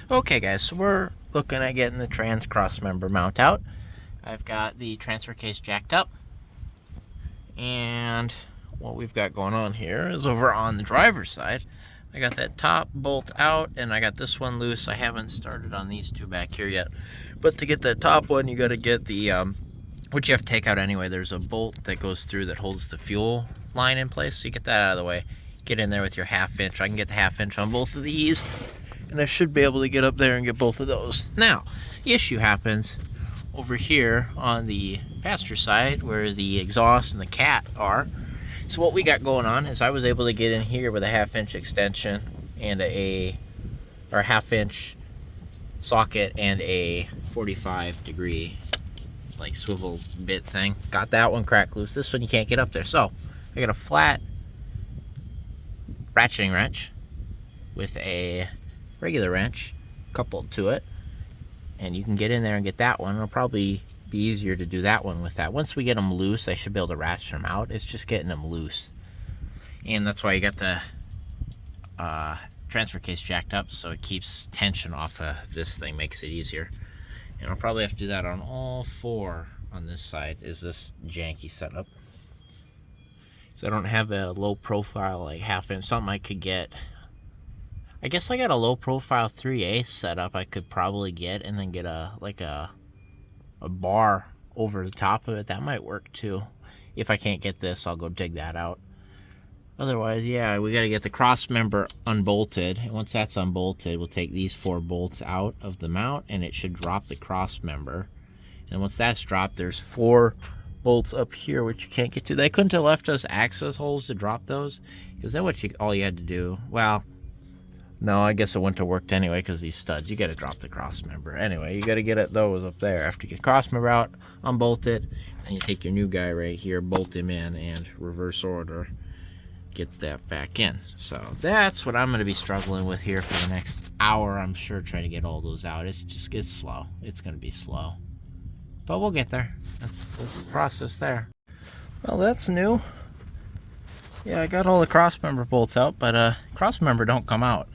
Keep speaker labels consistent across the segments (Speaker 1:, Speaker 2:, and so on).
Speaker 1: Okay guys, so we're looking at getting the trans cross member mount out. I've got the transfer case jacked up, and what we've got going on here is over on the driver's side. I got that top bolt out and I got this one loose. I haven't started on these two back here yet, but to get that top one you got to get the which you have to take out anyway. There's a bolt that goes through that holds the fuel line in place, so you get that out of the way. Get in there with your 1/2 inch. I can get the 1/2 inch on both of these, and I should be able to get up there and get both of those. Now, the issue happens over here on the passenger side where the exhaust and the cat are. So what we got going on is I was able to get in here with a 1/2 inch extension and a 1/2 inch socket and a 45-degree like swivel bit thing. Got that one cracked loose. This one you can't get up there. So I got a flat ratcheting wrench with a regular wrench coupled to it, and you can get in there and get that one. It'll probably be easier to do that one with that. Once we get them loose, I should be able to ratchet them out. It's just getting them loose, and that's why you got the transfer case jacked up, so it keeps tension off of this thing, makes it easier. And I'll probably have to do that on all four on this side. Is this janky setup, so I don't have a low profile like 1/2 inch, something I could get. I guess I got a low profile 3/8 setup I could probably get, and then get a bar over the top of it. That might work too. If I can't get this, I'll go dig that out. Otherwise, yeah, we got to get the cross member unbolted, and once that's unbolted, we'll take these 4 bolts out of the mount, and it should drop the cross member. And once that's dropped, there's 4 bolts up here which you can't get to. They couldn't have left us access holes to drop those, because then all you had to do, well, no, I guess it wouldn't have worked anyway, because these studs, you got to drop the cross member. Anyway, you got to get those up there. After you get cross member out, unbolt it, and you take your new guy right here, bolt him in, and reverse order, get that back in. So that's what I'm going to be struggling with here for the next hour, I'm sure, trying to get all those out. It's slow. It's going to be slow, but we'll get there. That's the process there. Well, that's new. Yeah, I got all the cross member bolts out, but cross member don't come out.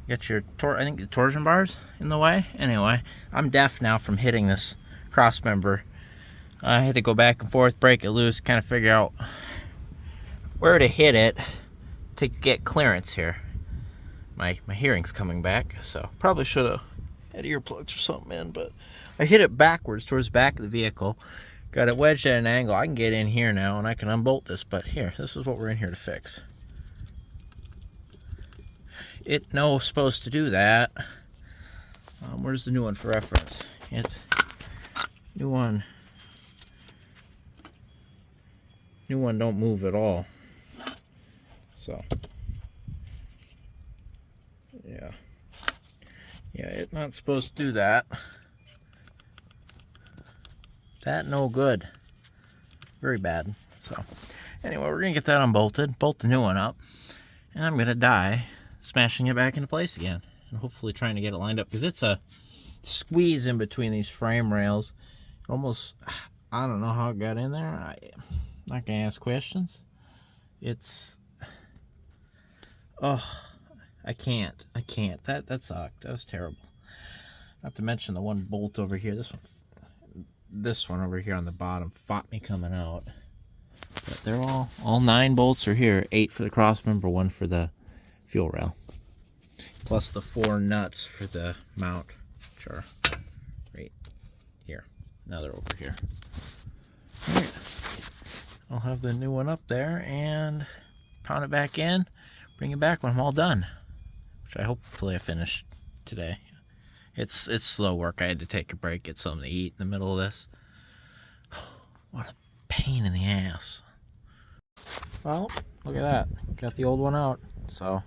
Speaker 1: You got your I think the torsion bars in the way. Anyway, I'm deaf now from hitting this cross member. I had to go back and forth, break it loose, kind of figure out where to hit it to get clearance here. My hearing's coming back, so probably should have had earplugs or something in, but I hit it backwards towards the back of the vehicle. Got it wedged at an angle. I can get in here now and I can unbolt this, but here, this is what we're in here to fix. It no supposed to do that. Where's the new one for reference? New one don't move at all. So yeah, it's not supposed to do that. That no good. Very bad. So anyway, we're gonna get that unbolted, bolt the new one up, and I'm gonna die smashing it back into place again, and hopefully trying to get it lined up, because it's a squeeze in between these frame rails. Almost, I don't know how it got in there. I'm not gonna ask questions. It's, oh, I can't. That sucked. That was terrible. Not to mention the one bolt over here. This one over here on the bottom fought me coming out. But they're all 9 bolts are here. 8 for the cross member, 1 for the fuel rail, plus the 4 nuts for the mount, which are right here. Now they're over here. All right. I'll have the new one up there and pound it back in, bring it back when I'm all done, which I hopefully I finish today. It's slow work. I had to take a break, get something to eat in the middle of this. What a pain in the ass. Well, look at that. Got the old one out, so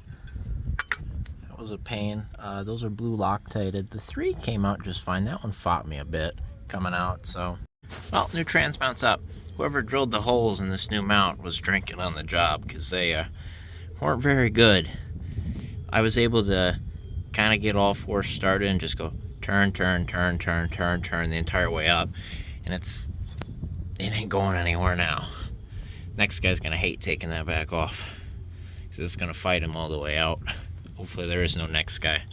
Speaker 1: that was a pain. Those are blue Loctited. The 3 came out just fine. That one fought me a bit coming out. So, well, new trans mount's up. Whoever drilled the holes in this new mount was drinking on the job, because they weren't very good. I was able to kind of get all 4 started and just go turn the entire way up, and it ain't going anywhere now. Next guy's gonna hate taking that back off, because it's gonna fight him all the way out. Hopefully there is no next guy.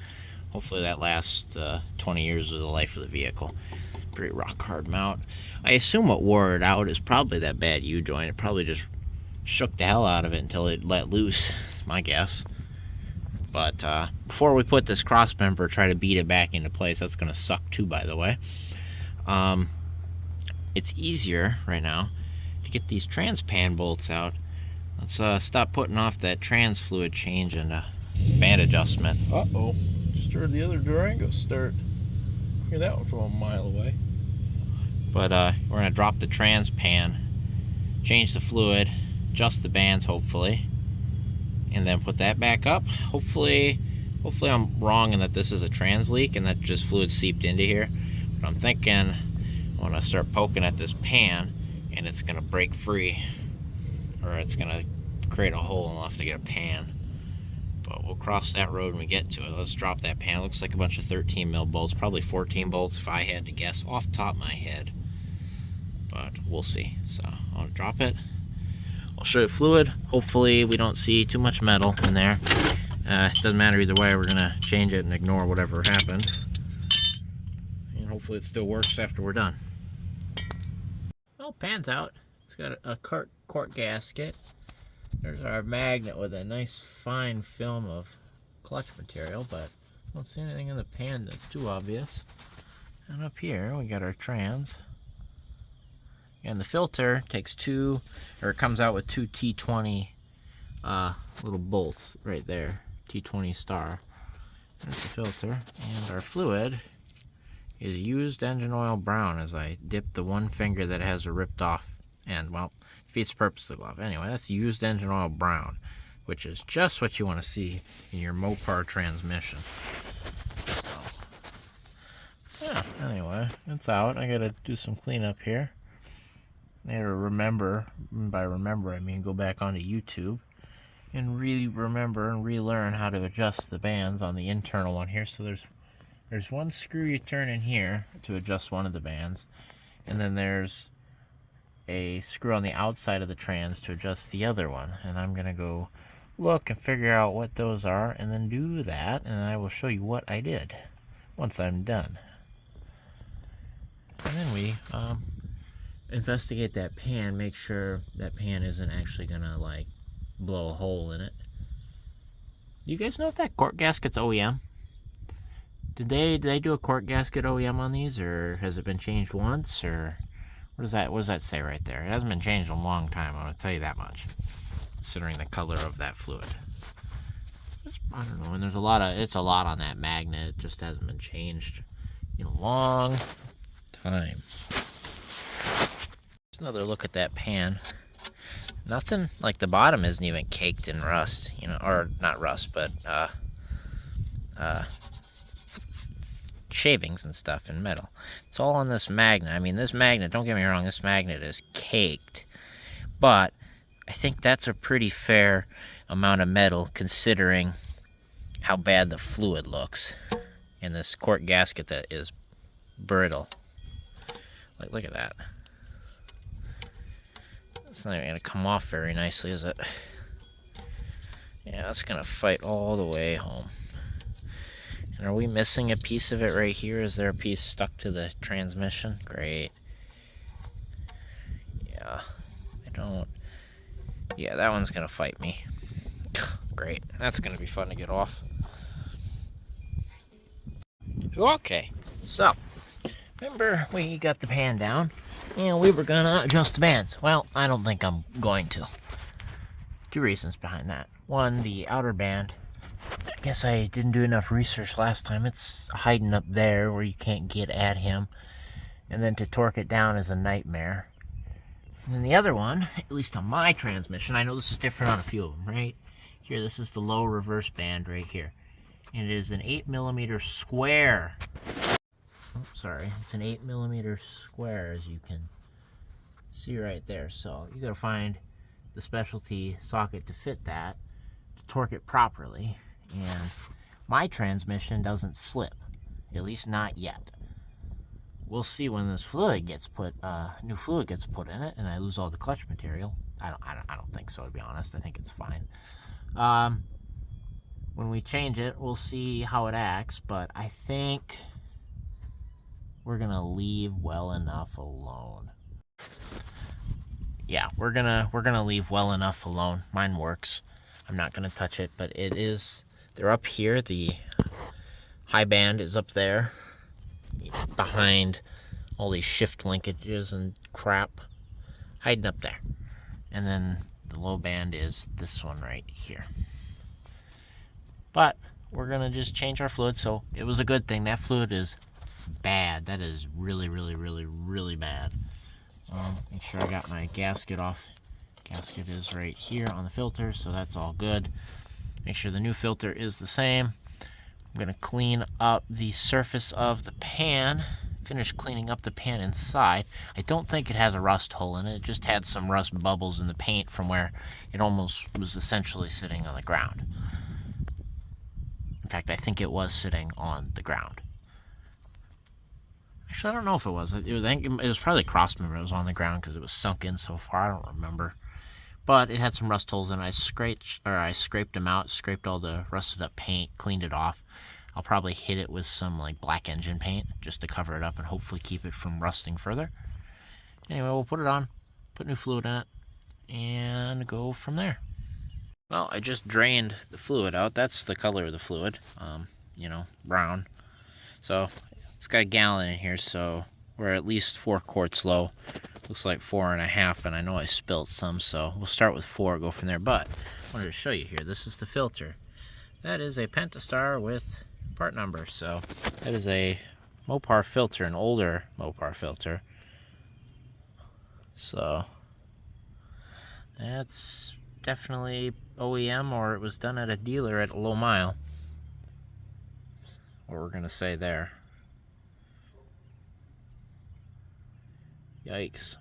Speaker 1: hopefully that lasts 20 years of the life of the vehicle. Pretty rock hard mount. I assume what wore it out is probably that bad U-joint. It probably just shook the hell out of it until it let loose. That's my guess. But before we put this cross member, try to beat it back into place. That's going to suck too, by the way. It's easier right now to get these trans pan bolts out. Let's stop putting off that trans fluid change and band adjustment.
Speaker 2: Uh-oh. Just heard the other Durango start. Hear that one from a mile away.
Speaker 1: But we're going to drop the trans pan, change the fluid, adjust the bands hopefully, and then put that back up. Hopefully I'm wrong in that this is a trans leak and that just fluid seeped into here. But I'm thinking I want to start poking at this pan and it's going to break free, or it's going to create a hole and I'll have to get a pan. But we'll cross that road when we get to it. Let's drop that pan. It looks like a bunch of 13 mil bolts, probably 14 bolts if I had to guess off the top of my head. But we'll see. So I want to drop it. I'll show you fluid. Hopefully we don't see too much metal in there. It doesn't matter either way. We're going to change it and ignore whatever happened. And hopefully it still works after we're done. Well, pan's out. It's got a quart gasket. There's our magnet with a nice fine film of clutch material, but I don't see anything in the pan that's too obvious. And up here we got our trans. And the filter takes it comes out with two T20 little bolts right there. T20 star. There's the filter. And our fluid is used engine oil brown as I dip the one finger that has a ripped off end. Well, defeats the purpose of the glove. Anyway, that's used engine oil brown, which is just what you want to see in your Mopar transmission. So, yeah, anyway, it's out. I gotta do some cleanup here. I gotta remember, and by remember I mean go back onto YouTube and remember and relearn how to adjust the bands on the internal one here. So there's one screw you turn in here to adjust one of the bands, and then there's a screw on the outside of the trans to adjust the other one. And I'm gonna go look and figure out what those are and then do that, and I will show you what I did once I'm done. And then we investigate that pan, make sure that pan isn't actually gonna like blow a hole in it. Do you guys know if that quart gasket's OEM? Did they do a quart gasket OEM on these, or has it been changed once, or what does that say right there? It hasn't been changed in a long time, I'm gonna tell you that much, considering the color of that fluid. I don't know, and there's it's a lot on that magnet. It just hasn't been changed in a long time. Just another look at that pan. Nothing, like the bottom isn't even caked in rust, or not rust, but shavings and stuff in metal. It's all on this magnet. I mean, this magnet, don't get me wrong, this magnet is caked, but I think that's a pretty fair amount of metal considering how bad the fluid looks in this quart gasket that is brittle. Like, look at that. It's not even gonna come off very nicely, is it? Yeah, that's gonna fight all the way home. And are we missing a piece of it right here? Is there a piece stuck to the transmission? Great. Yeah, yeah, that one's gonna fight me. Great, that's gonna be fun to get off. Okay, so remember we got the pan down and we were gonna adjust the bands. Well, I don't think I'm going to. Two reasons behind that. One, the outer band, I guess I didn't do enough research last time. It's hiding up there where you can't get at him, and then to torque it down is a nightmare. And then the other one, at least on my transmission, I know this is different on a few of them, right? Here, this is the low reverse band right here. And it is an 8mm square. Oops, sorry. It's an 8mm square, as you can see right there. So you gotta find the specialty socket to fit that, to torque it properly. And my transmission doesn't slip, at least not yet. We'll see when this fluid gets put, new fluid gets put in it, and I lose all the clutch material. I don't think so, to be honest. I think it's fine. when we change it, we'll see how it acts, but I think we're gonna leave well enough alone. Yeah, we're gonna leave well enough alone. Mine works. I'm not gonna touch it, but they're up here. The high band is up there behind all these shift linkages and crap, hiding up there. And then the low band is this one right here. But we're gonna just change our fluid, so it was a good thing. That fluid is bad. That is really, really, really, really bad. Make sure I got my gasket off. Gasket is right here on the filter, so that's all good. Make sure the new filter is the same. I'm gonna clean up the surface of the pan. Finish cleaning up the pan inside. I don't think it has a rust hole in it. It just had some rust bubbles in the paint from where it almost was essentially sitting on the ground. In fact, I think it was sitting on the ground. Actually, I don't know if it was. I think it was probably crossmember. It was on the ground because it was sunk in so far. I don't remember. But it had some rust holes in it. I scraped them out, scraped all the rusted up paint, cleaned it off. I'll probably hit it with some like black engine paint just to cover it up and hopefully keep it from rusting further. Anyway, we'll put it on, put new fluid in it, and go from there. Well, I just drained the fluid out. That's the color of the fluid, you know, brown. So it's got a gallon in here, so we're at least 4 quarts low. Looks like 4.5, and I know I spilt some, so we'll start with 4, go from there. But I wanted to show you here. This is the filter. That is a Pentastar with part number. So that is a Mopar filter, an older Mopar filter. So that's definitely OEM, or it was done at a dealer at a low mile. What we're gonna say there. Yikes.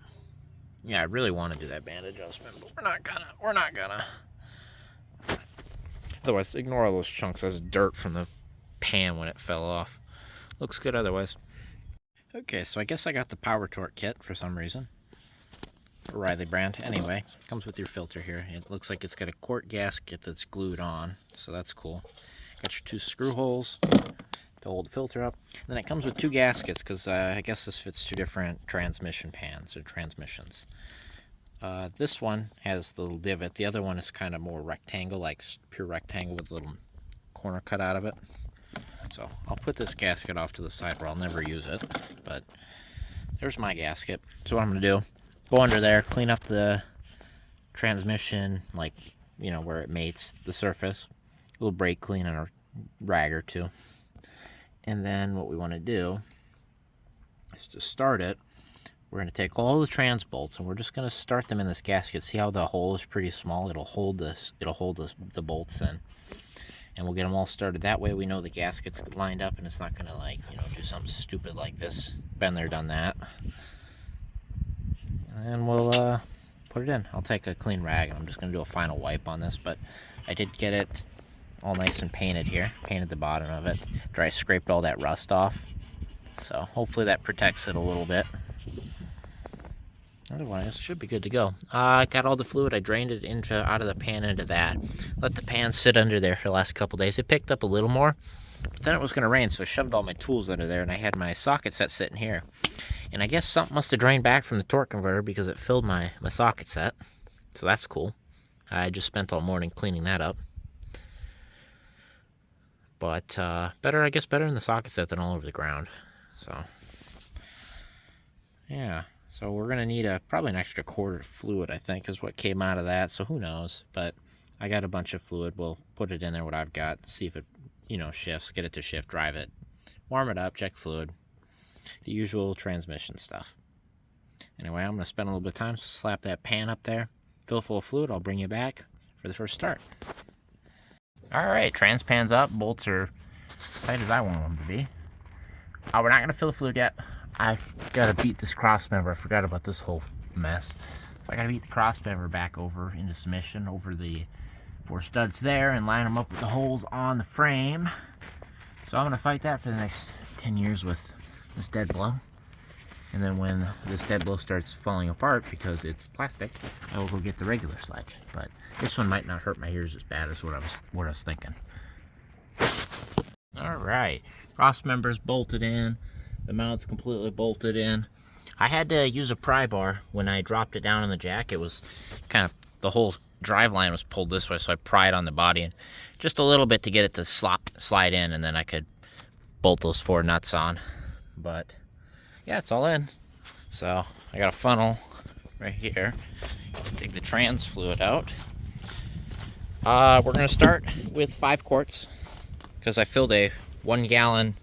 Speaker 1: Yeah, I really want to do that band adjustment, but we're not gonna. Otherwise, ignore all those chunks. That's dirt from the pan when it fell off. Looks good otherwise. Okay, so I guess I got the Power Torque kit for some reason. Riley brand. Anyway, comes with your filter here. It looks like it's got a quart gasket that's glued on, so that's cool. Got your 2 screw holes to hold the filter up. And then it comes with 2 gaskets because I guess this fits 2 different transmission pans or transmissions. This one has the little divot. The other one is kind of more rectangle, like pure rectangle with a little corner cut out of it. So I'll put this gasket off to the side where I'll never use it. But there's my gasket. So what I'm going to do, go under there, clean up the transmission, like, you know, where it mates the surface. A little brake clean and a rag or 2. And then what we want to do is to start it. We're going to take all the trans bolts and we're just going to start them in this gasket. See how the hole is pretty small? It'll hold the bolts in. And we'll get them all started. That way we know the gasket's lined up and it's not going to, like, you know, do something stupid like this. Been there, done that. And we'll put it in. I'll take a clean rag and I'm just going to do a final wipe on this. But I did get it all nice and painted here. Painted the bottom of it. After I scraped all that rust off. So hopefully that protects it a little bit. Otherwise, should be good to go. I got all the fluid. I drained it out of the pan into that. Let the pan sit under there for the last couple days. It picked up a little more, but then it was going to rain, so I shoved all my tools under there, and I had my socket set sitting here. And I guess something must have drained back from the torque converter because it filled my socket set. So that's cool. I just spent all morning cleaning that up. But I guess better in the socket set than all over the ground. So yeah. So we're going to need probably an extra quart of fluid, I think, is what came out of that. So who knows? But I got a bunch of fluid. We'll put it in there, what I've got, see if it, you know, shifts, get it to shift, drive it, warm it up, check fluid. The usual transmission stuff. Anyway, I'm going to spend a little bit of time, slap that pan up there, fill full of fluid. I'll bring you back for the first start. All right, trans pan's up. Bolts are as tight as I want them to be. We're not going to fill the fluid yet. I've got to beat this cross member. I forgot about this whole mess. So I got to beat the cross member back over into submission over the 4 studs there and line them up with the holes on the frame. So I'm going to fight that for the next 10 years with this dead blow. And then when this dead blow starts falling apart because it's plastic, I will go get the regular sledge. But this one might not hurt my ears as bad as what I was thinking. All right, cross members bolted in, the mount's completely bolted in. I had to use a pry bar when I dropped it down in the jack. It was kind of, the whole drive line was pulled this way, so I pried on the body and just a little bit to get it to slide in, and then I could bolt those 4 nuts on. But yeah, it's all in. So I got a funnel right here. Take the trans fluid out. We're gonna start with 5 quarts because I filled a 1 gallon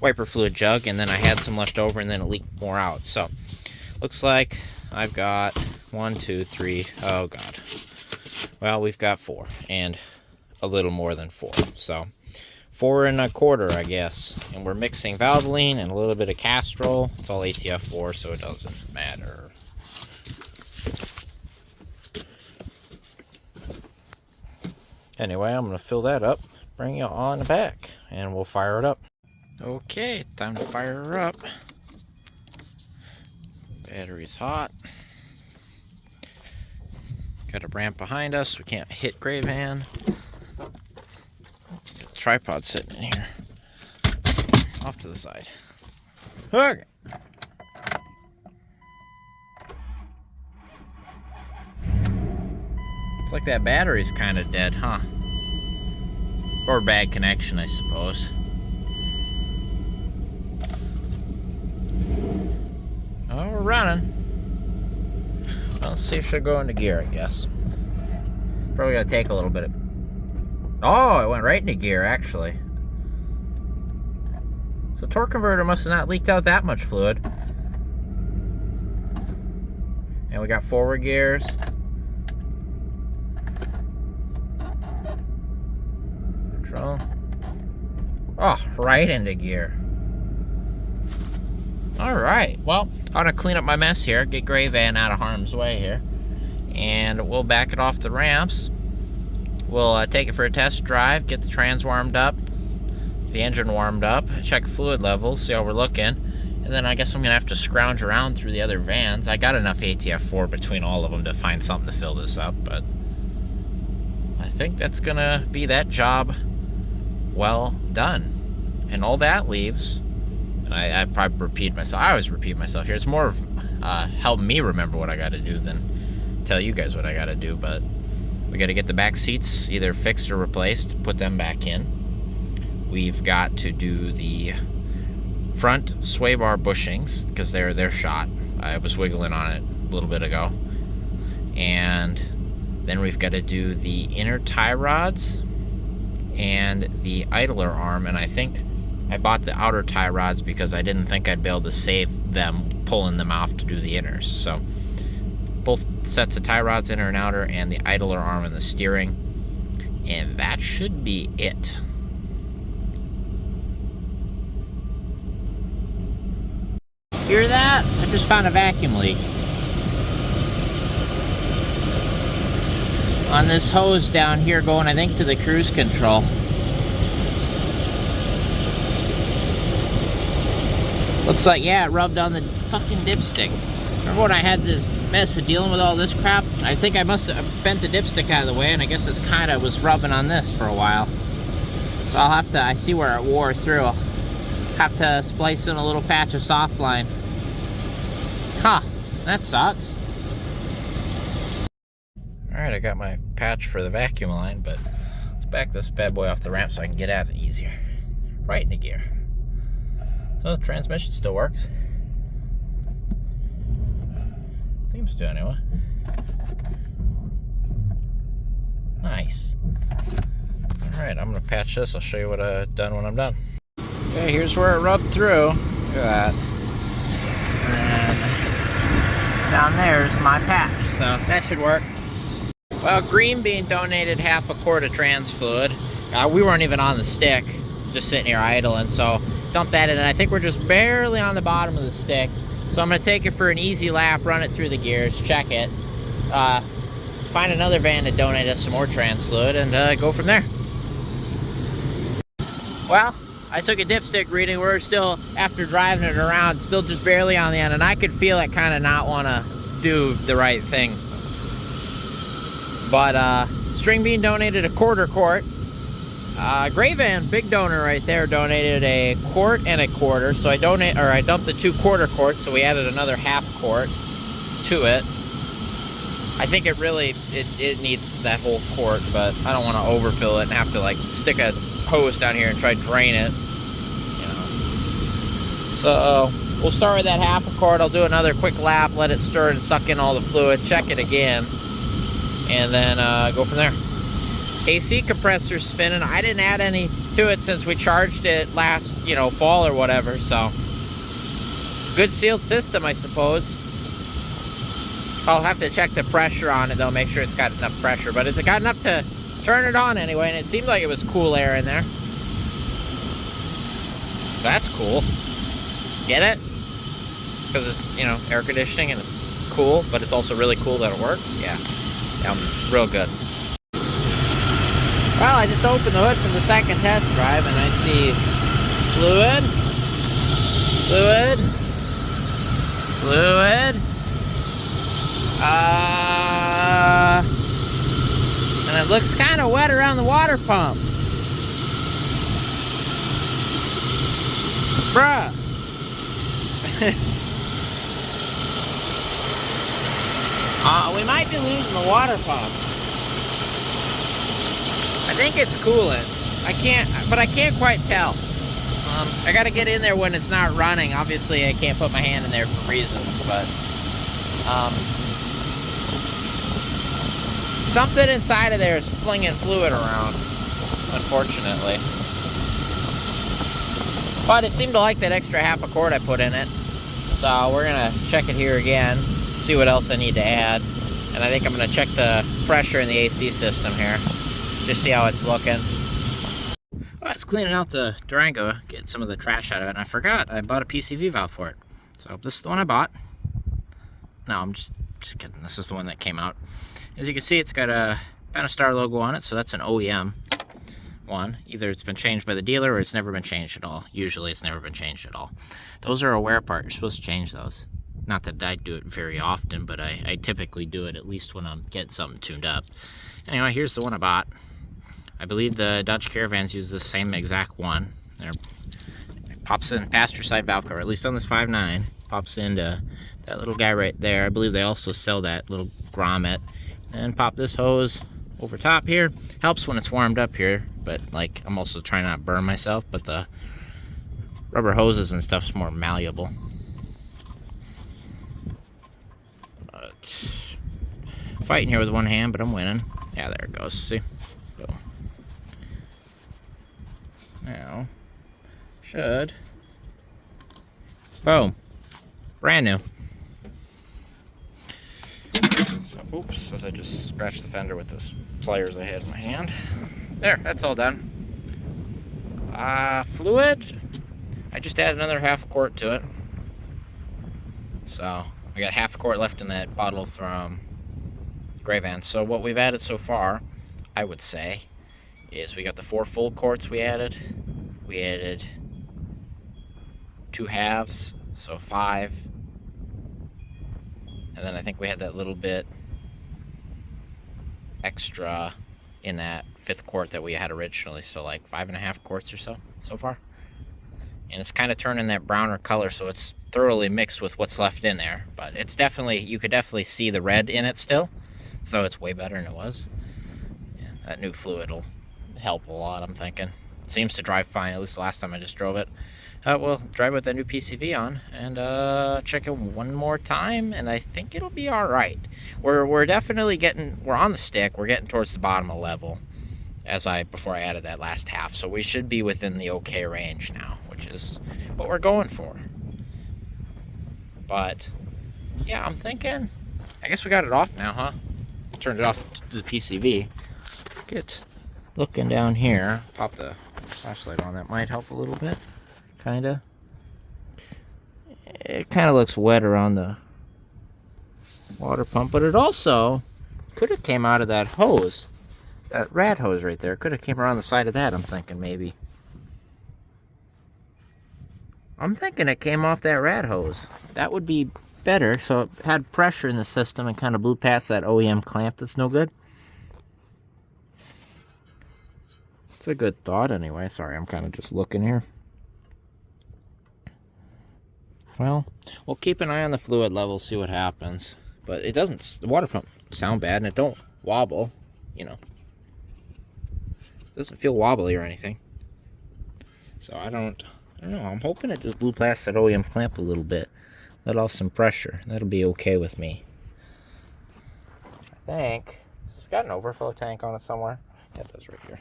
Speaker 1: wiper fluid jug, and then I had some left over, and then it leaked more out. So looks like I've got 1, 2, 3, oh god, well, we've got 4 and a little more than 4, so 4 1/4, I guess. And we're mixing Valvoline and a little bit of Castrol. It's all ATF4, so it doesn't matter. Anyway, I'm gonna fill that up, bring it on back, and we'll fire it up. Okay, time to fire her up. Battery's hot. Got a ramp behind us. We can't hit gray van. Got the tripod sitting in here. Off to the side. Okay. It's like that battery's kind of dead, huh? Or bad connection, I suppose. Oh, we're running. Well, let's see if she'll go into gear, I guess. Probably gotta take a little bit of... Oh, it went right into gear, actually. So torque converter must have not leaked out that much fluid. And we got forward gears. Neutral. Oh, right into gear. Alright, well, I'm gonna clean up my mess here, get Gray Van out of harm's way here, and we'll back it off the ramps. We'll take it for a test drive, get the trans warmed up, the engine warmed up, check fluid levels, see how we're looking, and then I guess I'm gonna have to scrounge around through the other vans. I got enough ATF4 between all of them to find something to fill this up, but I think that's gonna be that job well done. And all that leaves, and I probably repeat myself, I always repeat myself here, it's more of help me remember what I gotta do than tell you guys what I gotta do, but we gotta get the back seats either fixed or replaced, put them back in. We've got to do the front sway bar bushings, because they're shot. I was wiggling on it a little bit ago. And then we've got to do the inner tie rods and the idler arm, and I think I bought the outer tie rods because I didn't think I'd be able to save them pulling them off to do the inners. So both sets of tie rods, inner and outer, and the idler arm and the steering, and that should be it. Hear that? I just found a vacuum leak on this hose down here going, I think, to the cruise control. Looks like, yeah, it rubbed on the fucking dipstick. Remember when I had this mess of dealing with all this crap? I think I must have bent the dipstick out of the way, and I guess this kind of was rubbing on this for a while. So I'll have to, I see where it wore through. I'll have to splice in a little patch of soft line. Huh, that sucks. Alright, I got my patch for the vacuum line, but let's back this bad boy off the ramp so I can get at it easier. Right into gear. So the transmission still works. Seems to, anyway. Nice. Alright, I'm gonna patch this. I'll show you what I've done when I'm done. Okay, here's where it rubbed through. Look at that. And down there's my patch, so that should work. Well, Green Bean donated half a quart of trans fluid. We weren't even on the stick, just sitting here idling, so dump that in, and I think we're just barely on the bottom of the stick. So I'm gonna take it for an easy lap, run it through the gears, check it, find another van to donate us some more trans fluid, and go from there. Well, I took a dipstick reading. We're still, after driving it around, still just barely on the end, and I could feel it kind of not want to do the right thing. But String Bean donated a quarter quart. Gray Van, big donor right there, donated a quart and a quarter. So I dumped the 2 quarter quarts, so we added another half quart to it. I think it needs that whole quart, but I don't want to overfill it and have to like stick a hose down here and try to drain it. You know. So we'll start with that half a quart. I'll do another quick lap, let it stir and suck in all the fluid, check it again, and then go from there. AC compressor spinning. I didn't add any to it since we charged it last, fall or whatever. So good sealed system, I suppose. I'll have to check the pressure on it though, make sure it's got enough pressure, but it's got enough to turn it on anyway, and it seemed like it was cool air in there. That's cool. Get it? Because it's, air conditioning and it's cool, but it's also really cool that it works. Yeah, real good. Well, I just opened the hood for the second test drive and I see fluid, and it looks kind of wet around the water pump. Bruh. We might be losing the water pump. I think it's coolant. I can't quite tell. I gotta get in there when it's not running. Obviously, I can't put my hand in there for reasons, but something inside of there is flinging fluid around, unfortunately. But it seemed to like that extra half a quart I put in it. So we're gonna check it here again, see what else I need to add. And I think I'm gonna check the pressure in the AC system here. Just see how it's looking. Well, it's cleaning out the Durango, getting some of the trash out of it, and I forgot I bought a PCV valve for it. So this is the one I bought. No, I'm just kidding. This is the one that came out. As you can see, it's got a Pentastar logo on it, so that's an OEM one. Either it's been changed by the dealer or it's never been changed at all. Usually it's never been changed at all. Those are a wear part. You're supposed to change those. Not that I do it very often, but I typically do it at least when I'm getting something tuned up. Anyway, here's the one I bought. I believe the Dodge Caravans use the same exact one. It pops in passenger side valve cover, at least on this 5.9. Pops into that little guy right there. I believe they also sell that little grommet. And pop this hose over top here. Helps when it's warmed up here, but like I'm also trying not to burn myself, but the rubber hoses and stuff's more malleable. But fighting here with one hand, but I'm winning. Yeah, there it goes. See? Go. Now, should. Boom. Brand new. So, oops, as I just scratched the fender with this pliers I had in my hand. There, that's all done. Fluid. I just added another half a quart to it. So, I got half a quart left in that bottle from Gray Van. So what we've added so far, I would say, is we got the 4 full quarts we added. We added 2 halves, so 5. And then I think we had that little bit extra in that 5th quart that we had originally. So like 5.5 quarts or so far. And it's kind of turning that browner color, so it's thoroughly mixed with what's left in there. But it's definitely, you could definitely see the red in it still. So it's way better than it was. Yeah, that new fluid will help a lot, I'm thinking. It seems to drive fine, at least the last time I just drove it. We'll drive with that new PCV on and check it one more time, and I think it'll be all right. We're definitely we're on the stick. We're getting towards the bottom of level before I added that last half. So we should be within the okay range now, which is what we're going for. But yeah, I'm thinking, I guess we got it off now, huh? Turned it off to the PCV. Get looking down here. Pop the flashlight on. That might help a little bit. Kinda. It kind of looks wet around the water pump, but it also could have came out of that hose. That rat hose right there. Could have came around the side of that, I'm thinking, maybe. I'm thinking it came off that rat hose. That would be better, so it had pressure in the system and kind of blew past that OEM clamp that's no good. a good thought anyway. Sorry, I'm kind of just looking here. Well, we'll keep an eye on the fluid level, see what happens. But it doesn't, the water pump sound bad, and it don't wobble, you know. It doesn't feel wobbly or anything. So I don't know. I'm hoping it just blew past that OEM clamp a little bit. Let off some pressure. That'll be okay with me. I think it's got an overflow tank on it somewhere. Yeah, it does right here.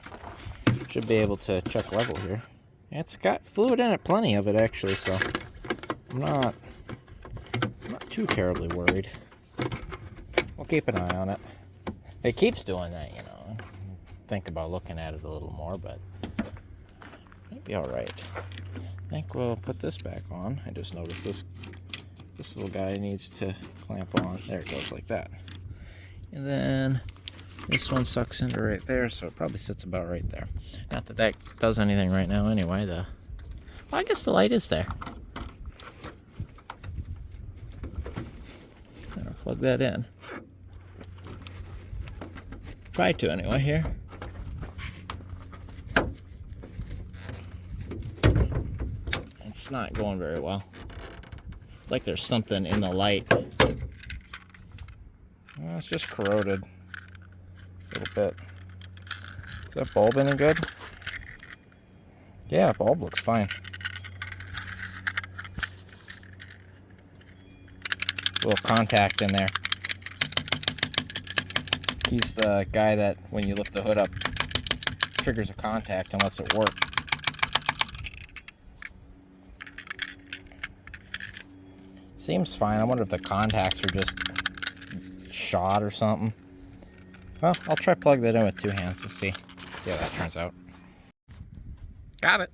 Speaker 1: Should be able to check level here. It's got fluid in it, plenty of it actually, so I'm not too terribly worried. We'll keep an eye on it. It keeps doing that, you know. Think about looking at it a little more, but it'll be alright. I think we'll put this back on. I just noticed this little guy needs to clamp on. There it goes, like that. And then this one sucks into right there, so it probably sits about right there. Not that that does anything right now anyway. Well, I guess the light is there. I'll plug that in. Try to anyway here. It's not going very well. It's like there's something in the light. Well, it's just corroded a little bit. Is that bulb any good? Yeah, bulb looks fine. Little contact in there. He's the guy that, when you lift the hood up, triggers a contact and lets it work. Seems fine. I wonder if the contacts are just shot or something. Well, I'll try plug that in with two hands. We'll see how that turns out. Got it.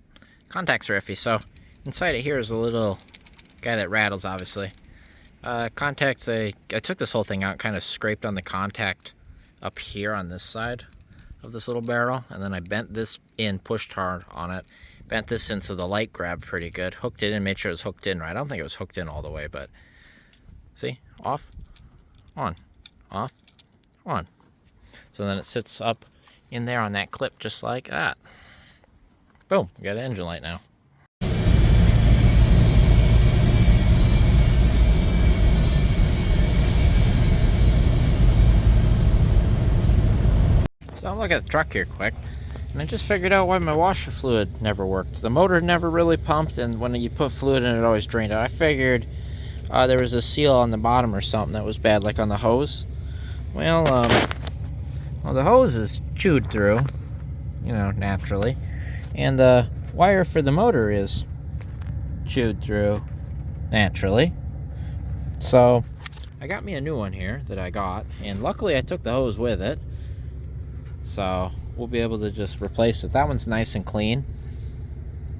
Speaker 1: Contacts are iffy. So inside it here is a little guy that rattles, obviously. Contacts, I took this whole thing out, kind of scraped on the contact up here on this side of this little barrel, and then I bent this in, pushed hard on it, bent this in so the light grabbed pretty good, hooked it in, made sure it was hooked in right. I don't think it was hooked in all the way, but see, off, on, off, on. So then it sits up in there on that clip just like that. Boom, we got an engine light now. So I'm looking at the truck here quick, and I just figured out why my washer fluid never worked. The motor never really pumped, and when you put fluid in it always drained out. I figured there was a seal on the bottom or something that was bad, like on the hose. Well, the hose is chewed through, you know, naturally, and the wire for the motor is chewed through naturally. So I got me a new one here that I got, and luckily I took the hose with it. So we'll be able to just replace it. That one's nice and clean.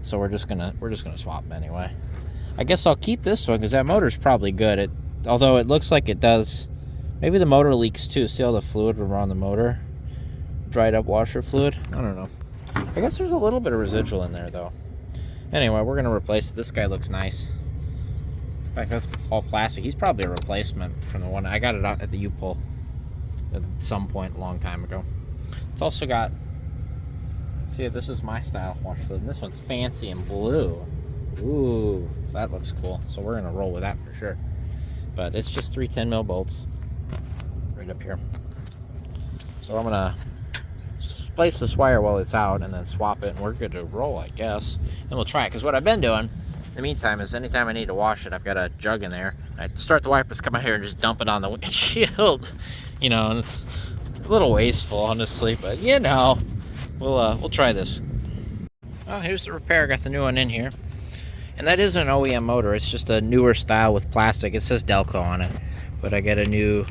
Speaker 1: So we're just gonna swap them anyway. I guess I'll keep this one because that motor's probably good. Although it looks like it does. Maybe the motor leaks too. See all the fluid around the motor? Dried up washer fluid? I don't know. I guess there's a little bit of residual in there though. Anyway, we're gonna replace it. This guy looks nice. In fact, that's all plastic. He's probably a replacement from the one I got it out at the U-Pull at some point a long time ago. It's also got, see, this is my style washer fluid, and this one's fancy and blue. Ooh, so that looks cool. So we're gonna roll with that for sure. But it's just 3 10mm bolts right up here. So I'm gonna place this wire while it's out and then swap it, and we're good to roll, I guess. And we'll try it, because what I've been doing in the meantime is anytime I need to wash it, I've got a jug in there. I start the wipers, come out here and just dump it on the windshield. You know, and it's a little wasteful, honestly, but you know, we'll try this. Well, here's the repair. Got the new one in here, and that is an OEM motor. It's just a newer style with plastic. It says Delco on it, but I got a new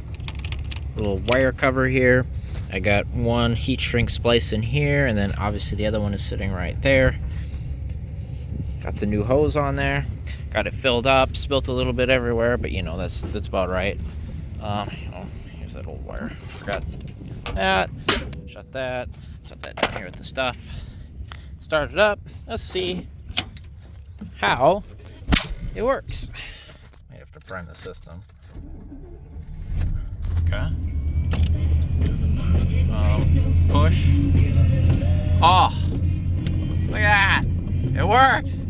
Speaker 1: little wire cover here. I got one heat shrink splice in here, and then obviously the other one is sitting right there. Got the new hose on there. Got it filled up. Spilt a little bit everywhere, but you know, that's about right. Here's that old wire. Forgot that. Shut that. Set that down here with the stuff. Start it up. Let's see how it works. I have to prime the system. Okay. Push. Oh, Look at that. It works.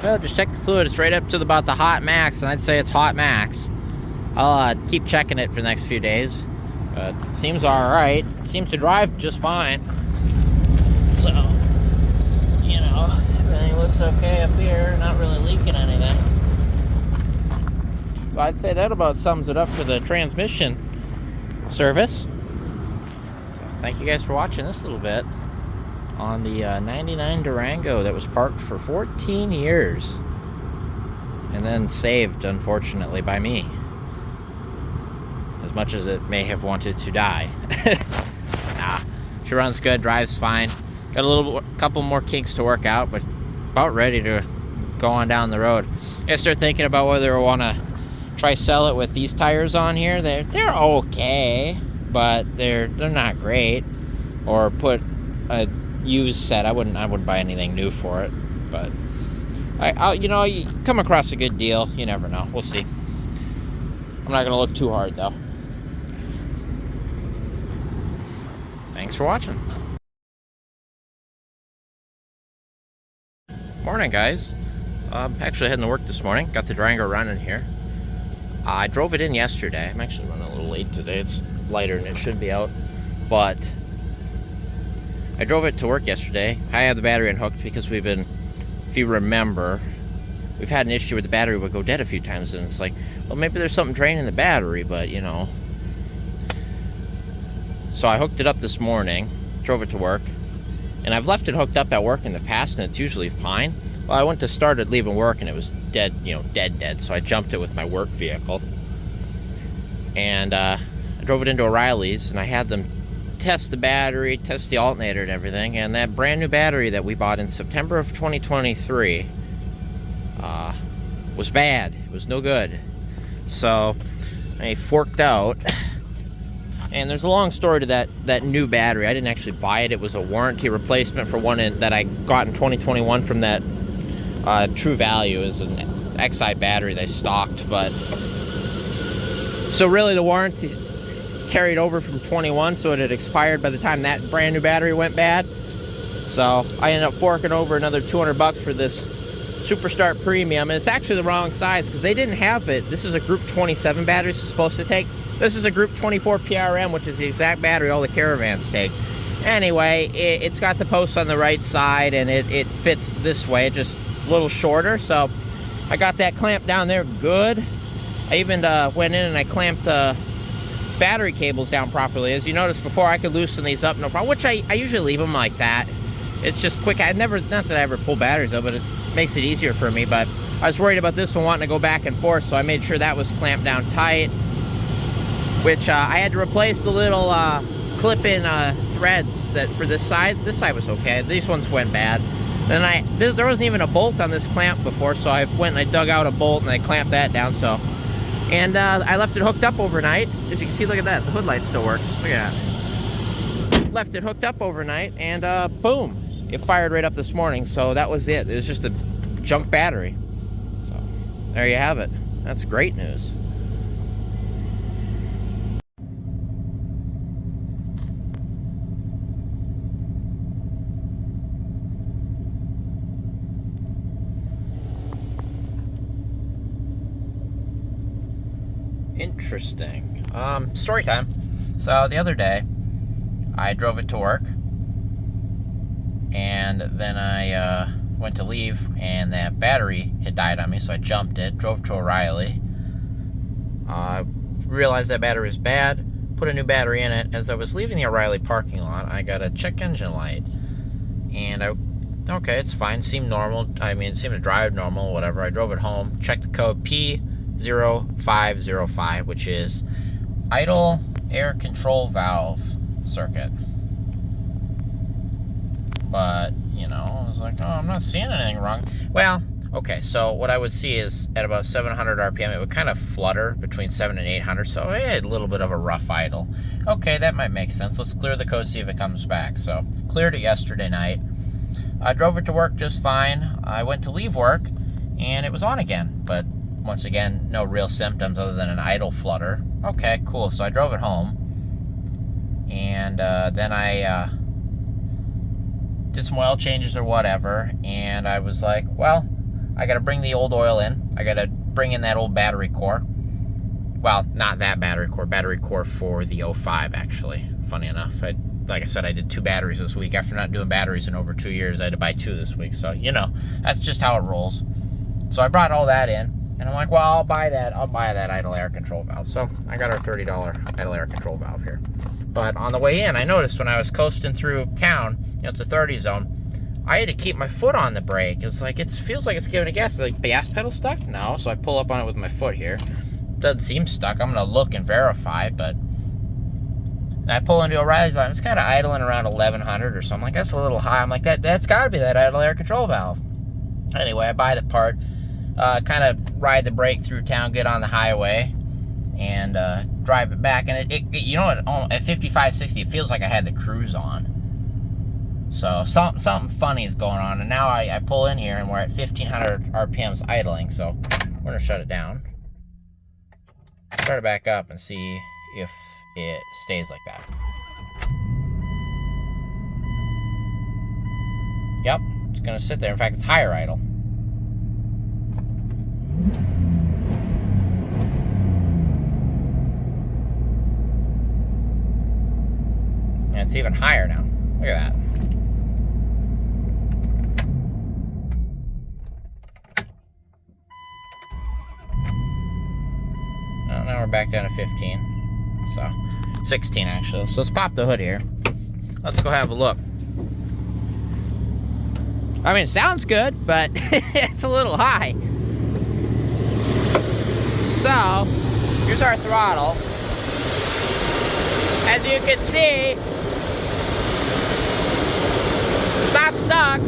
Speaker 1: Well, just check the fluid. It's right up to about the hot max, and I'd say it's hot max. I'll keep checking it for the next few days. But it seems alright. It seems to drive just fine. So, you know, everything looks okay up here. Not really leaking anything. So I'd say that about sums it up for the transmission service. So thank you guys for watching this little bit on the 99 Durango that was parked for 14 years and then saved, unfortunately, by me, as much as it may have wanted to die. Nah, she runs good, drives fine. Got a couple more kinks to work out, but about ready to go on down the road. I start thinking about whether I want to try sell it with these tires on here. They're okay, but they're not great. Or put a used set. I wouldn't buy anything new for it, but I'll you know, you come across a good deal, you never know. We'll see. I'm not gonna look too hard though. Thanks for watching. Morning, guys. Actually heading to work this morning. Got the Durango running here. I drove it in yesterday. I'm actually running a little late today. It's lighter than it should be out, but I drove it to work yesterday. I had the battery unhooked because we've been, if you remember, we've had an issue where the battery would go dead a few times, and it's like, well, maybe there's something draining the battery, but you know. So I hooked it up this morning, drove it to work, and I've left it hooked up at work in the past, and it's usually fine. Well, I went to start it leaving work, and it was dead, you know, dead. So I jumped it with my work vehicle, and I drove it into O'Reilly's, and I had them test the battery, test the alternator and everything, and that brand new battery that we bought in September of 2023 was bad. It was no good. So I forked out, and there's a long story to that new battery. I didn't actually buy it. It was a warranty replacement for one that I got in 2021 from that True Value. Is an XI battery they stocked, but so really the warranty carried over from 21, so it had expired by the time that brand new battery went bad. So I ended up forking over another $200 for this Superstart Premium, and it's actually the wrong size because they didn't have it. This is a Group 27 battery it's supposed to take. This is a Group 24 PRM, which is the exact battery all the Caravans take. Anyway, it's got the post on the right side, and it fits this way, just a little shorter. So I got that clamped down there good. I even went in and I clamped the battery cables down properly. As you noticed before, I could loosen these up no problem, which I usually leave them like that. It's just quick. Not that I ever pull batteries up, but it makes it easier for me. But I was worried about this one wanting to go back and forth, so I made sure that was clamped down tight, which I had to replace the little clip-in threads that for this side. This side was okay. These ones went bad. Then there wasn't even a bolt on this clamp before, so I went and I dug out a bolt and I clamped that down. So. And I left it hooked up overnight. As you can see, look at that. The hood light still works. Look at that. Left it hooked up overnight, and boom. It fired right up this morning. So that was it. It was just a junk battery. So there you have it. That's great news. Interesting. Story time. So the other day, I drove it to work, and then I went to leave, and that battery had died on me, so I jumped it, drove to O'Reilly, realized that battery was bad, put a new battery in it. As I was leaving the O'Reilly parking lot, I got a check engine light, and okay, it's fine, seemed normal. I mean, it seemed to drive normal, whatever. I drove it home, checked the code P0505, which is idle air control valve circuit. But, you know, I was like, oh, I'm not seeing anything wrong. Well, okay, so what I would see is at about 700 RPM, it would kind of flutter between 700 and 800, so it had a little bit of a rough idle. Okay, that might make sense. Let's clear the code, see if it comes back. So, cleared it yesterday night. I drove it to work just fine. I went to leave work, and it was on again, but once again, no real symptoms other than an idle flutter. Okay, cool. So I drove it home, And then I did some oil changes or whatever, and I was like, well, I gotta bring the old oil in. I gotta bring in that old battery core. Well, not that battery core for the 05, actually. Funny enough, like I said, I did 2 batteries this week. After not doing batteries in over 2 years, I had to buy 2 this week. So, you know, that's just how it rolls. So I brought all that in, and I'm like, well, I'll buy that idle air control valve. So I got our $30 idle air control valve here. But on the way in, I noticed when I was coasting through town, you know, it's a 30 zone, I had to keep my foot on the brake. It's like, it feels like it's giving a gas. Like, the gas pedal stuck? No. So I pull up on it with my foot here. Doesn't seem stuck. I'm going to look and verify, but I pull into O'Reilly's line. It's kind of idling around 1100 or something. Like, that's a little high. I'm like, that's got to be that idle air control valve. Anyway, I buy the part, kind of ride the brake through town, get on the highway, and drive it back. And it you know what, at 55, 60, it feels like I had the cruise on. So something funny is going on. And now I pull in here, and we're at 1500 RPMs idling. So we're going to shut it down. Start it back up and see if it stays like that. Yep, it's gonna sit there. In fact, it's higher idle. And it's even higher now. Look at that. Oh, now we're back down to 15. So, 16 actually. So let's pop the hood here. Let's go have a look. I mean, it sounds good, but it's a little high. So, here's our throttle. As you can see, it's not stuck.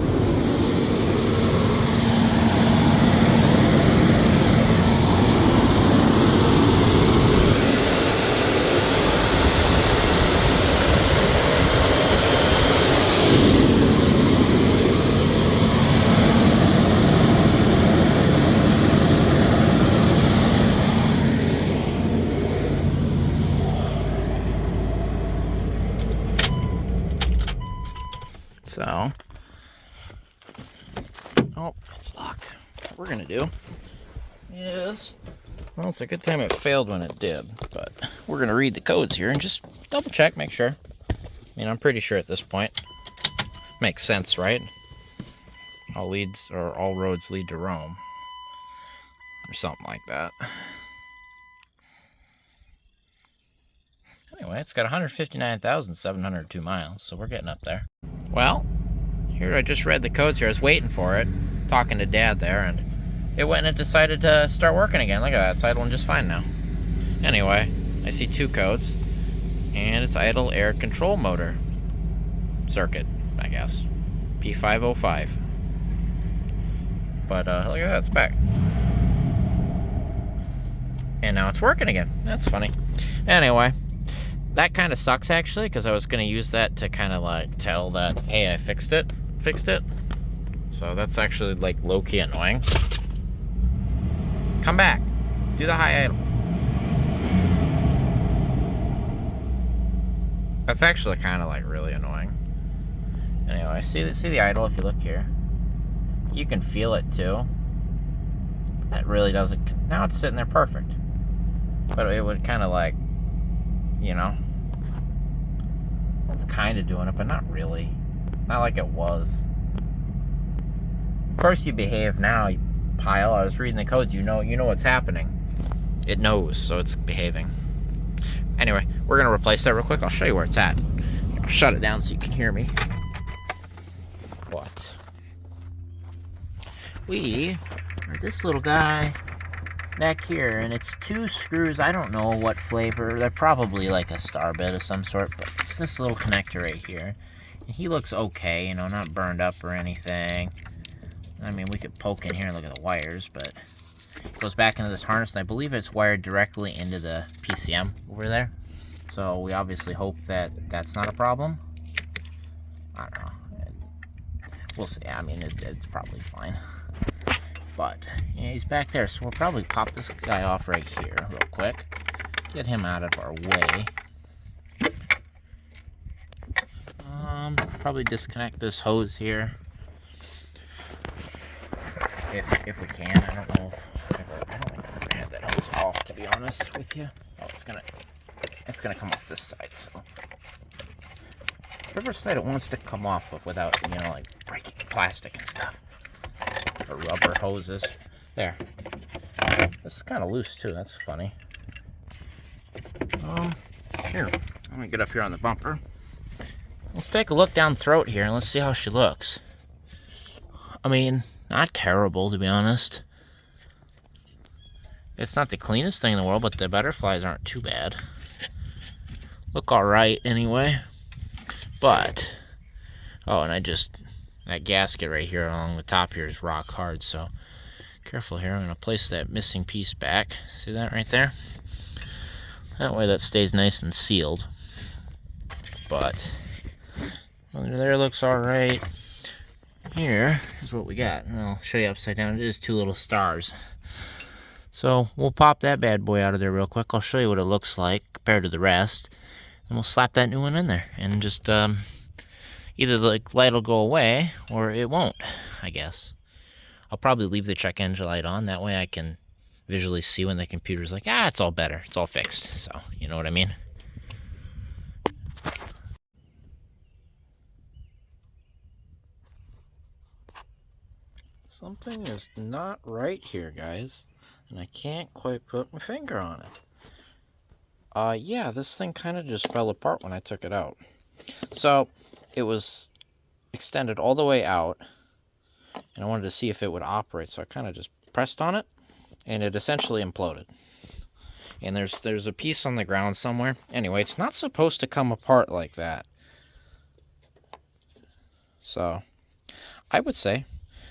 Speaker 1: So, oh, it's locked. What we're gonna do is, well, it's a good time it failed when it did, but we're gonna read the codes here and just double check, make sure. I mean, I'm pretty sure at this point. Makes sense, right? All roads lead to Rome, or something like that. Anyway, it's got 159,702 miles, so we're getting up there. Well, here I just read the codes here. I was waiting for it, talking to Dad there, and it went and it decided to start working again. Look at that, it's idling just fine now. Anyway, I see 2 codes, and it's idle air control motor circuit, I guess. P505. But look at that, it's back. And now it's working again. That's funny. Anyway. That kind of sucks, actually, because I was going to use that to kind of, like, tell that, hey, I fixed it. So that's actually, like, low-key annoying. Come back. Do the high idle. That's actually kind of, like, really annoying. Anyway, see the idle if you look here. You can feel it, too. That really doesn't... Now it's sitting there perfect. But it would kind of, like... You know, it's kind of doing it, but not really. Not like it was. First you behave, now you pile. I was reading the codes. You know what's happening. It knows, so it's behaving. Anyway, we're gonna replace that real quick. I'll show you where it's at. I'll shut it down so you can hear me. But we are this little guy back here, and it's 2 screws. I don't know what flavor. They're probably like a star bit of some sort, but it's this little connector right here. And he looks okay, you know, not burned up or anything. I mean, we could poke in here and look at the wires, but it goes back into this harness, and I believe it's wired directly into the PCM over there. So we obviously hope that that's not a problem. I don't know. We'll see. I mean, it's probably fine. But, yeah, he's back there, so we'll probably pop this guy off right here real quick. Get him out of our way. probably disconnect this hose here. If we can. I don't know I don't think I've ever had that hose off, to be honest with you. Oh, it's gonna come off this side, so whatever side it wants to come off of without, you know, like breaking plastic and stuff. Or rubber hoses. There. This is kind of loose too, that's funny. Here, let me get up here on the bumper. Let's take a look down throat here and let's see how she looks. I mean, not terrible, to be honest. It's not the cleanest thing in the world, but the butterflies aren't too bad. Look alright anyway. But, oh, and that gasket right here along the top here is rock hard, so careful here. I'm going to place that missing piece back. See that right there? That way that stays nice and sealed. But under there looks alright. Here is what we got. And I'll show you upside down. It is two little stars. So we'll pop that bad boy out of there real quick. I'll show you what it looks like compared to the rest. And we'll slap that new one in there. And just either the light will go away or it won't, I guess. I'll probably leave the check engine light on. That way I can visually see when the computer's like, it's all better. It's all fixed. So, you know what I mean? Something is not right here, guys. And I can't quite put my finger on it. Yeah, this thing kind of just fell apart when I took it out. So, it was extended all the way out. And I wanted to see if it would operate, so I kind of just pressed on it. And it essentially imploded. And there's a piece on the ground somewhere. Anyway, it's not supposed to come apart like that. So, I would say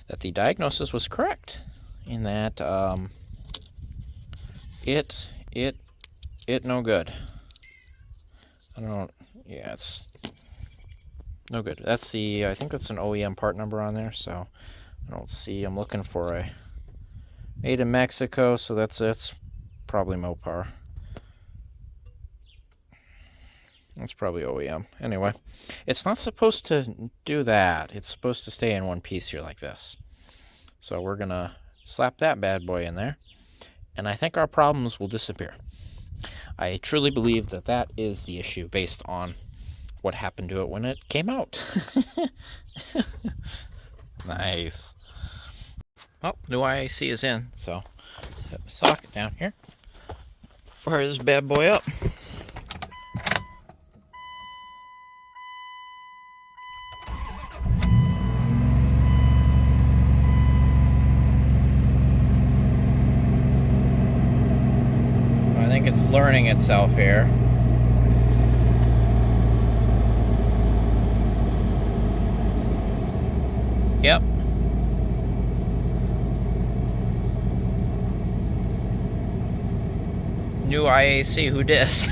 Speaker 1: that the diagnosis was correct. In that, it no good. Yeah, it's no good. That's I think that's an OEM part number on there, so I don't see. I'm looking for a made in Mexico, so that's probably Mopar. That's probably OEM. Anyway, it's not supposed to do that. It's supposed to stay in one piece here like this. So we're going to slap that bad boy in there, and I think our problems will disappear. I truly believe that that is the issue based on what happened to it when it came out. Nice. Oh, new IAC is in, so set the socket down here. Fire this bad boy up. I think it's learning itself here. Yep. New IAC, who dis?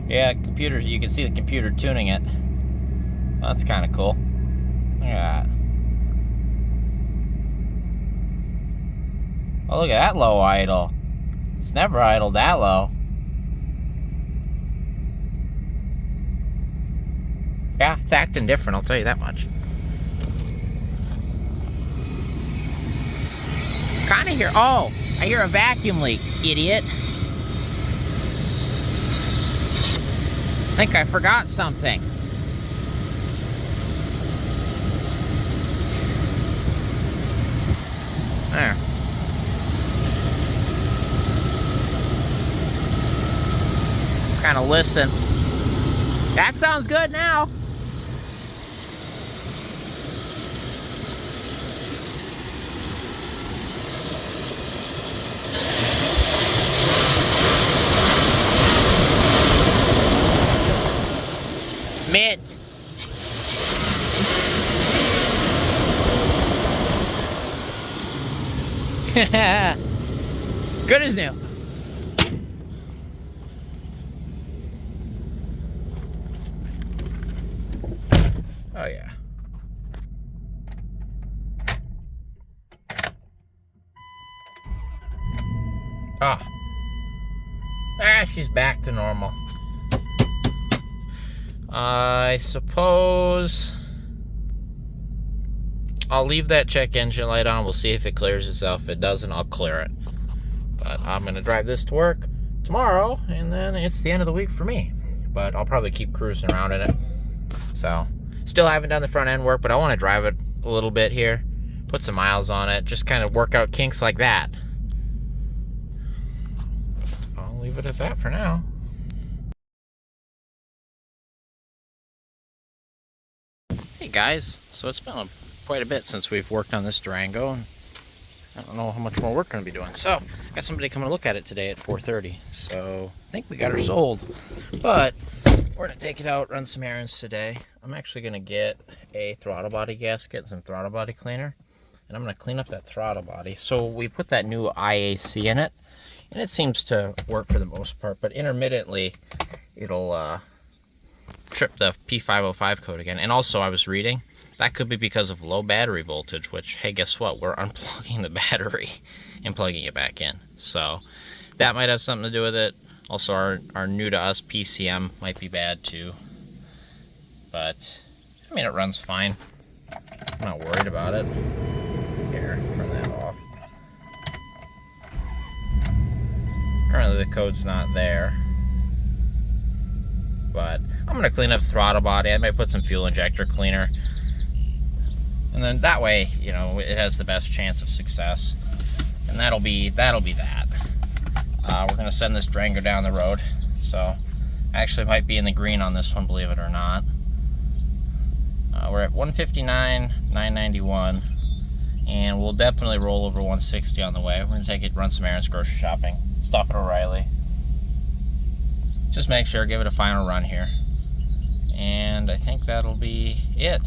Speaker 1: Yeah, computers, you can see the computer tuning it. That's kind of cool. Look at that. Oh, look at that low idle. It's never idled that low. Yeah, it's acting different, I'll tell you that much. Kinda hear, oh, I hear a vacuum leak, idiot. I think I forgot something. There. Just kind of listen. That sounds good now. Mint. Good as new. Oh yeah. She's back to normal. I suppose I'll leave that check engine light on. We'll see if it clears itself. If it doesn't, I'll clear it. But I'm going to drive this to work tomorrow, and then it's the end of the week for me. But I'll probably keep cruising around in it. So, still haven't done the front end work, but I want to drive it a little bit here. Put some miles on it. Just kind of work out kinks like that. I'll leave it at that for now. Hey guys, so it's been quite a bit since we've worked on this Durango, and I don't know how much more we're going to be doing. So, I got somebody coming to look at it today at 4:30. So, I think we got her sold. But we're going to take it out, run some errands today. I'm actually going to get a throttle body gasket and some throttle body cleaner. And I'm going to clean up that throttle body. So, we put that new IAC in it, and it seems to work for the most part. But intermittently, it'll trip the P505 code again. And also, I was reading, that could be because of low battery voltage, which, hey, guess what? We're unplugging the battery and plugging it back in. So that might have something to do with it. Also, our new to us PCM might be bad too. But, I mean, it runs fine. I'm not worried about it. Here, turn that off. Currently, the code's not there. But I'm going to clean up the throttle body. I might put some fuel injector cleaner. And then that way, you know, it has the best chance of success. And that'll be that. We're going to send this Durango down the road. So, actually might be in the green on this one, believe it or not. We're at 159,991. And we'll definitely roll over 160 on the way. We're going to take it, run some errands, grocery shopping. Stop at O'Reilly. Just make sure, give it a final run here. And I think that'll be it.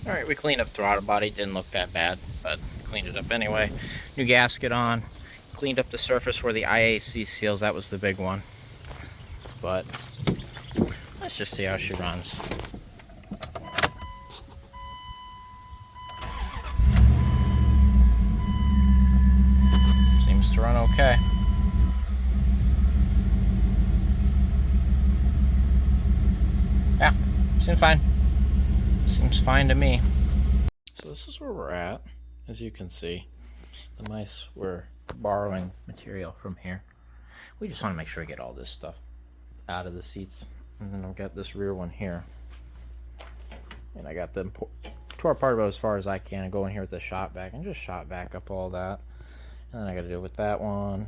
Speaker 1: Alright, we cleaned up throttle body, didn't look that bad, but cleaned it up anyway. New gasket on, cleaned up the surface where the IAC seals, that was the big one. But, let's just see how she runs. Seems to run okay. Yeah, seems fine. Seems fine to me. this is where we're at. As you can see, the mice were borrowing material from here. We just want to make sure we get all this stuff out of the seats. And then I've got this rear one here. And I got them tore apart about as far as I can and go in here with the shop vac and just shop vac up all that. And then I got to do it with that one.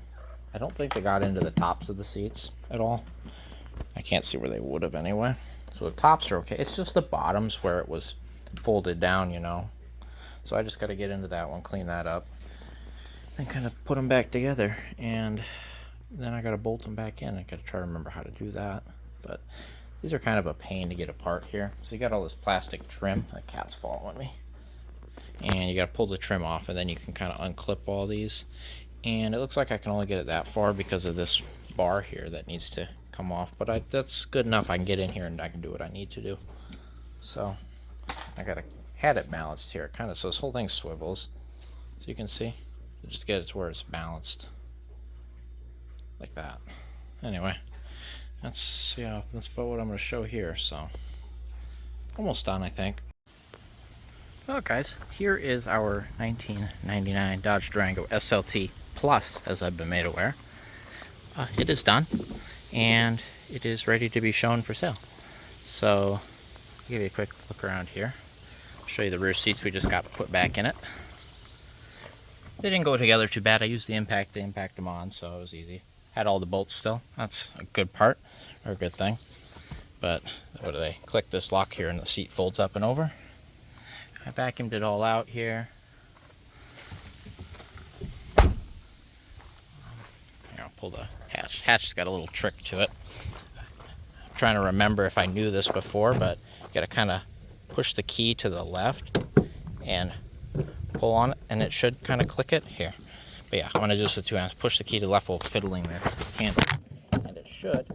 Speaker 1: I don't think they got into the tops of the seats at all. I can't see where they would have anyway. So the tops are okay. It's just the bottoms where it was folded down, you know. So I just got to get into that one, clean that up, and kind of put them back together. And then I got to bolt them back in. I got to try to remember how to do that. But these are kind of a pain to get apart here. So you got all this plastic trim. That cat's following me. And you got to pull the trim off, and then you can kind of unclip all these. And it looks like I can only get it that far because of this bar here that needs to come off. But that's good enough. I can get in here and I can do what I need to do. So I had it balanced here, kind of, so this whole thing swivels. So you can see, just get it to where it's balanced, like that. Anyway, that's about what I'm going to show here. So almost done, I think. Well, guys, here is our 1999 Dodge Durango SLT Plus, as I've been made aware. It is done, and it is ready to be shown for sale. So I'll give you a quick look around here. I'll show you the rear seats we just got put back in it. They didn't go together too bad. I used the impact to impact them on, so it was easy. Had all the bolts still. That's a good part, or a good thing. But what do they? Click this lock here and the seat folds up and over. I vacuumed it all out here. Here, I'll pull the hatch. Hatch's got a little trick to it. I'm trying to remember if I knew this before, but you gotta kind of push the key to the left and pull on it, and it should kind of click it here. But yeah, I'm gonna do this with 2 hands. Push the key to the left while fiddling this handle, and it should.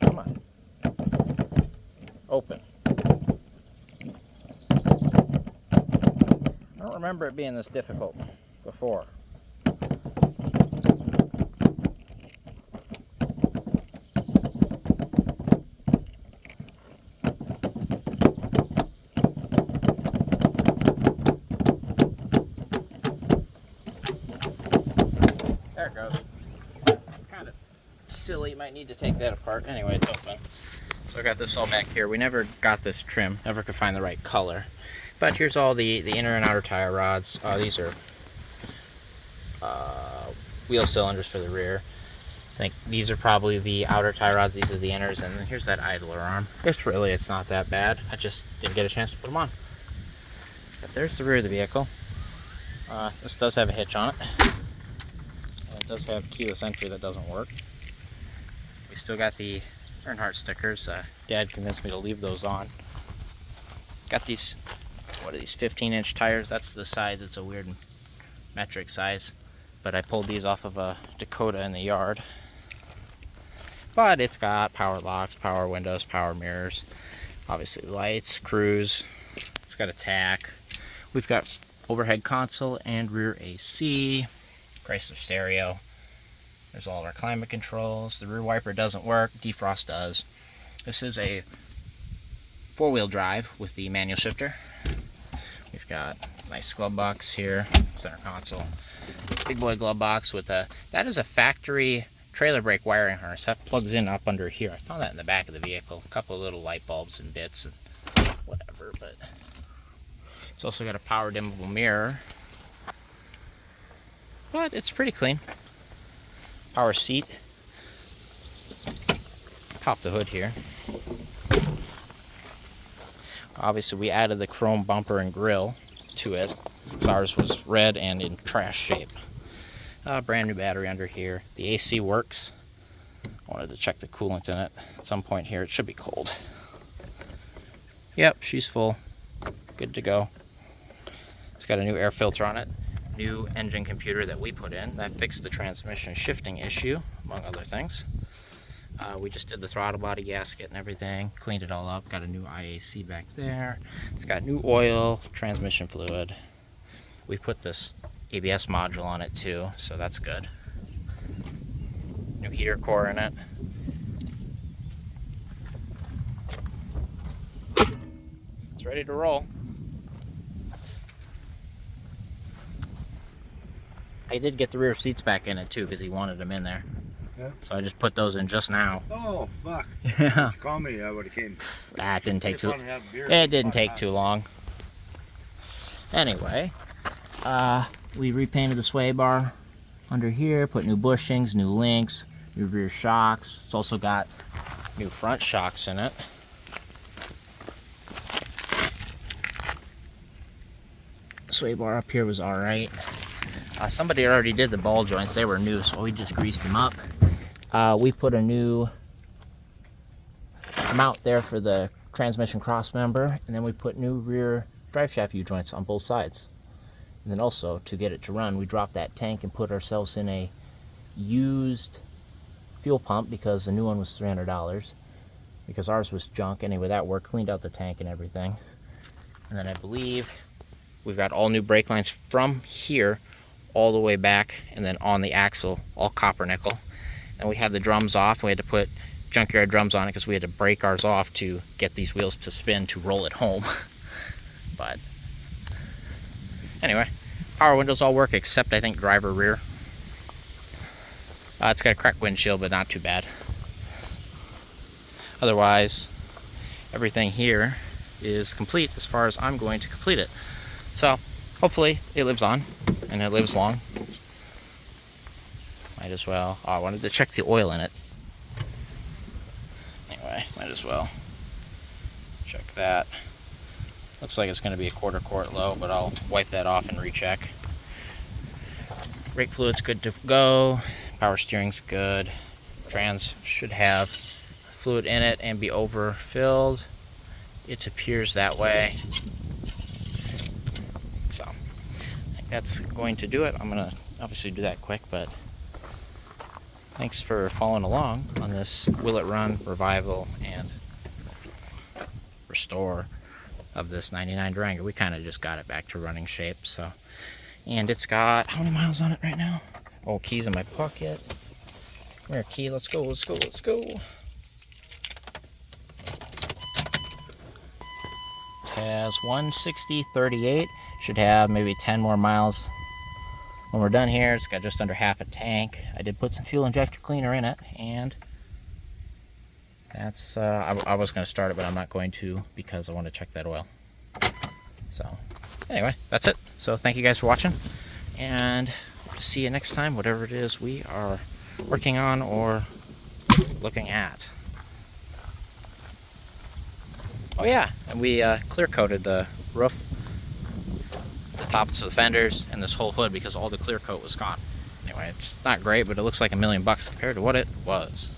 Speaker 1: Come on. Open. I don't remember it being this difficult before. There it goes. It's kind of silly. You might need to take that apart. Anyway, it's open. So I got this all back here. We never got this trim. Never could find the right color. But here's all the inner and outer tire rods. These are wheel cylinders for the rear. I think these are probably the outer tire rods. These are the inners. And then here's that idler arm. It's not that bad. I just didn't get a chance to put them on. But there's the rear of the vehicle. This does have a hitch on it. And it does have keyless entry that doesn't work. We still got the Earnhardt stickers. Dad convinced me to leave those on. Got these, what are these, 15-inch tires? That's the size. It's a weird metric size. But I pulled these off of a Dakota in the yard. But it's got power locks, power windows, power mirrors, obviously lights, cruise. It's got a tack. We've got overhead console and rear AC. Chrysler stereo. There's all of our climate controls. The rear wiper doesn't work. Defrost does. This is a 4-wheel drive with the manual shifter. We've got a nice glove box here, center console. Big boy glove box with a, that is a factory trailer brake wiring harness. That plugs in up under here. I found that in the back of the vehicle. A couple of little light bulbs and bits and whatever, but it's also got a power dimmable mirror. But it's pretty clean. Power seat. Pop the hood here. Obviously we added the chrome bumper and grille to it. So ours was red and in trash shape. Brand new battery under here. The AC works. I wanted to check the coolant in it at some point here. It should be cold. Yep, she's full. Good to go. It's got a new air filter on it. New engine computer that we put in that fixed the transmission shifting issue, among other things. We just did the throttle body gasket and everything, cleaned it all up, got a new IAC back there. It's got new oil, transmission fluid. We put this ABS module on it too, so that's good. New heater core in it. It's It's ready to roll. I did get the rear seats back in it too because he wanted them in there.
Speaker 3: Yeah.
Speaker 1: So I just put those in just now.
Speaker 3: Oh, fuck.
Speaker 1: Yeah.
Speaker 3: If you call me, I would have came.
Speaker 1: That didn't take too.
Speaker 3: Just wanted to have a beer.
Speaker 1: It didn't take too long. Anyway, we repainted the sway bar under here, put new bushings, new links, new rear shocks. It's also got new front shocks in it. Sway bar up here was alright. Somebody already did the ball joints. They were new, so we just greased them up. We put a new mount there for the transmission cross member, and then we put new rear drive shaft U-joints on both sides. And then also, to get it to run, we dropped that tank and put ourselves in a used fuel pump because the new one was $300 because ours was junk. Anyway, that worked, cleaned out the tank and everything. And then I believe we've got all new brake lines from here all the way back and then on the axle, all copper nickel. And we had the drums off. We had to put junkyard drums on it because we had to break ours off to get these wheels to spin to roll it home. But anyway, power windows all work except I think driver rear. It's got a cracked windshield, but not too bad. Otherwise, everything here is complete as far as I'm going to complete it. So hopefully it lives on and it lives long. Might as well. Oh, I wanted to check the oil in it. Anyway, might as well check that. Looks like it's going to be a quarter quart low, but I'll wipe that off and recheck. Brake fluid's good to go. Power steering's good. Trans should have fluid in it and be overfilled. It appears that way. So I think that's going to do it. I'm going to obviously do that quick, but thanks for following along on this Will It Run revival and restore of this 99 Durango. We kind of just got it back to running shape. So, and it's got how many miles on it right now? Oh, keys in my pocket. Come here, key. Let's go. Let's go. Let's go. It has 160.38. Should have maybe 10 more miles when we're done here. It's got just under half a tank. I did put some fuel injector cleaner in it, and that's I was going to start it, but I'm not going to because I want to check that oil. So anyway, that's it. So thank you guys for watching, and I'll see you next time, whatever it is we are working on or looking at. Oh yeah, and we clear coated the roof, the tops of the fenders, and this whole hood because all the clear coat was gone. Anyway, it's not great, but it looks like $1 million compared to what it was.